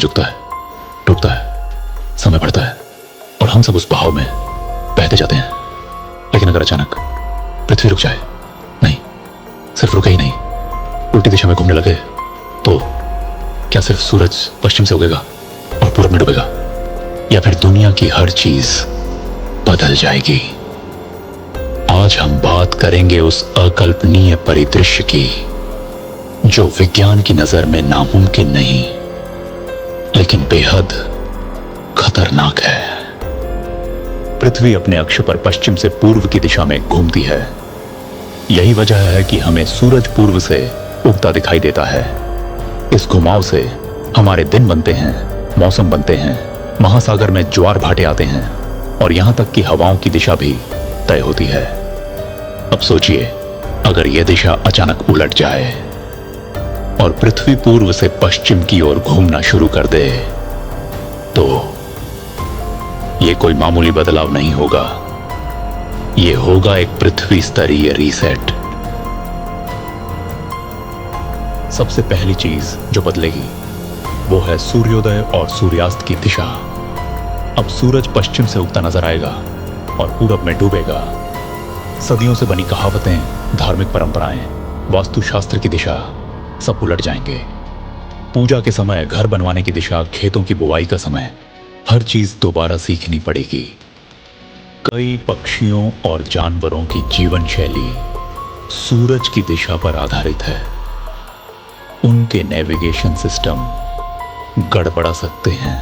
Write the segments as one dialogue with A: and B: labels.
A: सूरज उगता है, डूबता है, समय बढ़ता है और हम सब उस बहाव में बहते जाते हैं। लेकिन अगर अचानक पृथ्वी रुक जाए, नहीं, सिर्फ रुके ही नहीं, उल्टी दिशा में घूमने लगे, तो क्या सिर्फ सूरज पश्चिम से उगेगा और पूरब में डूबेगा, या फिर दुनिया की हर चीज बदल जाएगी? आज हम बात करेंगे उस अकल्पनीय परिदृश्य की जो विज्ञान की नजर में नामुमकिन नहीं, लेकिन बेहद खतरनाक है। पृथ्वी अपने अक्ष पर पश्चिम से पूर्व की दिशा में घूमती है। यही वजह है कि हमें सूरज पूर्व से उगता दिखाई देता है। इस घुमाव से हमारे दिन बनते हैं, मौसम बनते हैं, महासागर में ज्वार भाटे आते हैं और यहां तक कि हवाओं की दिशा भी तय होती है। अब सोचिए, अगर यह दिशा अचानक उलट जाए और पृथ्वी पूर्व से पश्चिम की ओर घूमना शुरू कर दे, तो यह कोई मामूली बदलाव नहीं होगा। यह होगा एक पृथ्वी स्तरीय रीसेट। सबसे पहली चीज जो बदलेगी वो है सूर्योदय और सूर्यास्त की दिशा। अब सूरज पश्चिम से उगता नजर आएगा और पूरब में डूबेगा। सदियों से बनी कहावतें, धार्मिक परंपराएं, वास्तुशास्त्र की दिशा सब उलट जाएंगे। पूजा के समय, घर बनवाने की दिशा, खेतों की बुवाई का समय, हर चीज दोबारा सीखनी पड़ेगी। कई पक्षियों और जानवरों की जीवन शैली सूरज की दिशा पर आधारित है। उनके नेविगेशन सिस्टम गड़बड़ा सकते हैं,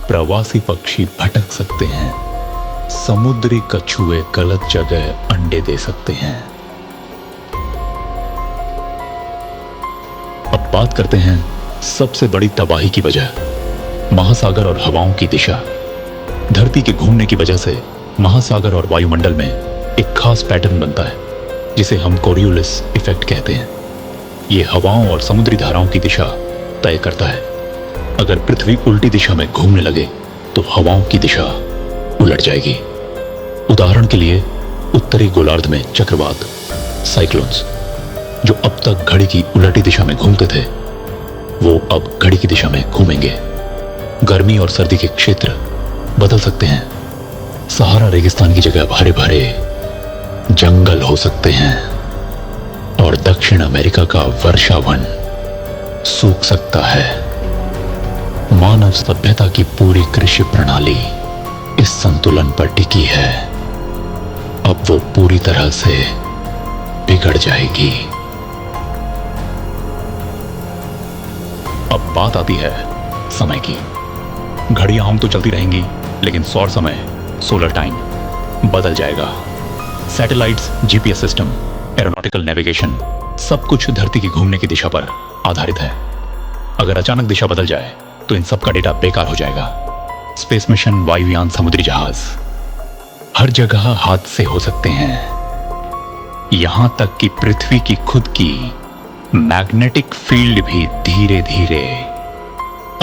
A: प्रवासी पक्षी भटक सकते हैं, समुद्री कछुए गलत जगह अंडे दे सकते हैं। अब बात करते हैं सबसे बड़ी तबाही की वजह, महासागर और हवाओं की दिशा। धरती के घूमने की वजह से महासागर और वायुमंडल में एक खास पैटर्न बनता है जिसे हम कोरियोलिस इफेक्ट कहते हैं। ये हवाओं और समुद्री धाराओं की दिशा तय करता है। अगर पृथ्वी उल्टी दिशा में घूमने लगे तो हवाओं की दिशा उलट जाएगी। उदाहरण के लिए, उत्तरी गोलार्ध में चक्रवात, साइक्लोन्स, जो अब तक घड़ी की उलटी दिशा में घूमते थे, वो अब घड़ी की दिशा में घूमेंगे। गर्मी और सर्दी के क्षेत्र बदल सकते हैं। सहारा रेगिस्तान की जगह हरे भरे जंगल हो सकते हैं और दक्षिण अमेरिका का वर्षावन सूख सकता है। मानव सभ्यता की पूरी कृषि प्रणाली इस संतुलन पर टिकी है, अब वो पूरी तरह से बिगड़ जाएगी। अब बात आती है समय की। घड़ियां हम तो चलती रहेंगी, लेकिन सौर समय, सोलर टाइम बदल जाएगा। Satellites, GPS system, aeronautical navigation, सब कुछ धरती की घूमने की दिशा पर आधारित है। अगर अचानक दिशा बदल जाए तो इन सब का डेटा बेकार हो जाएगा। स्पेस मिशन, वायुयान, समुद्री जहाज, हर जगह हादसे हो सकते हैं। यहां तक कि पृथ्वी की खुद की मैग्नेटिक फील्ड भी धीरे धीरे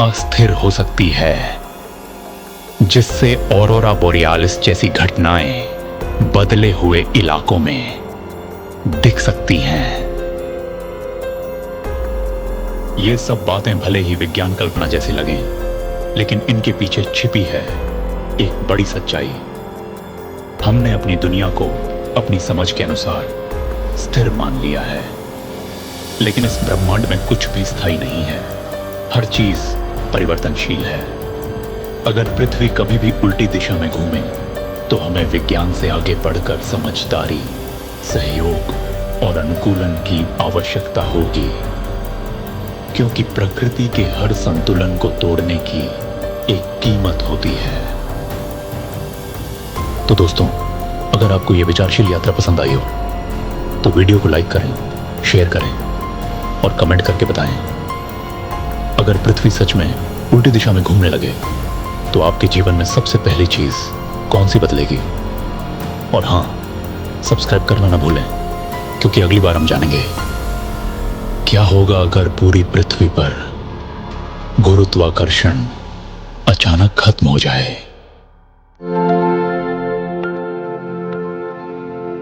A: अस्थिर हो सकती है, जिससे ऑरोरा बोरियालिस जैसी घटनाएं बदले हुए इलाकों में दिख सकती हैं। ये सब बातें भले ही विज्ञान कल्पना जैसी लगें, लेकिन इनके पीछे छिपी है एक बड़ी सच्चाई। हमने अपनी दुनिया को अपनी समझ के अनुसार स्थिर मान लिया है, लेकिन इस ब्रह्मांड में कुछ भी स्थायी नहीं है। हर चीज परिवर्तनशील है। अगर पृथ्वी कभी भी उल्टी दिशा में घूमे तो हमें विज्ञान से आगे बढ़कर समझदारी, सहयोग और अनुकूलन की आवश्यकता होगी, क्योंकि प्रकृति के हर संतुलन को तोड़ने की एक कीमत होती है। तो दोस्तों, अगर आपको यह विचारशील यात्रा पसंद आई हो तो वीडियो को लाइक करें, शेयर करें और कमेंट करके बताएं। अगर पृथ्वी सच में उल्टी दिशा में घूमने लगे तो आपके जीवन में सबसे पहली चीज कौन सी बदलेगी? और हां, सब्सक्राइब करना ना भूलें, क्योंकि अगली बार हम जानेंगे क्या होगा अगर पूरी पृथ्वी पर गुरुत्वाकर्षण अचानक खत्म हो जाए।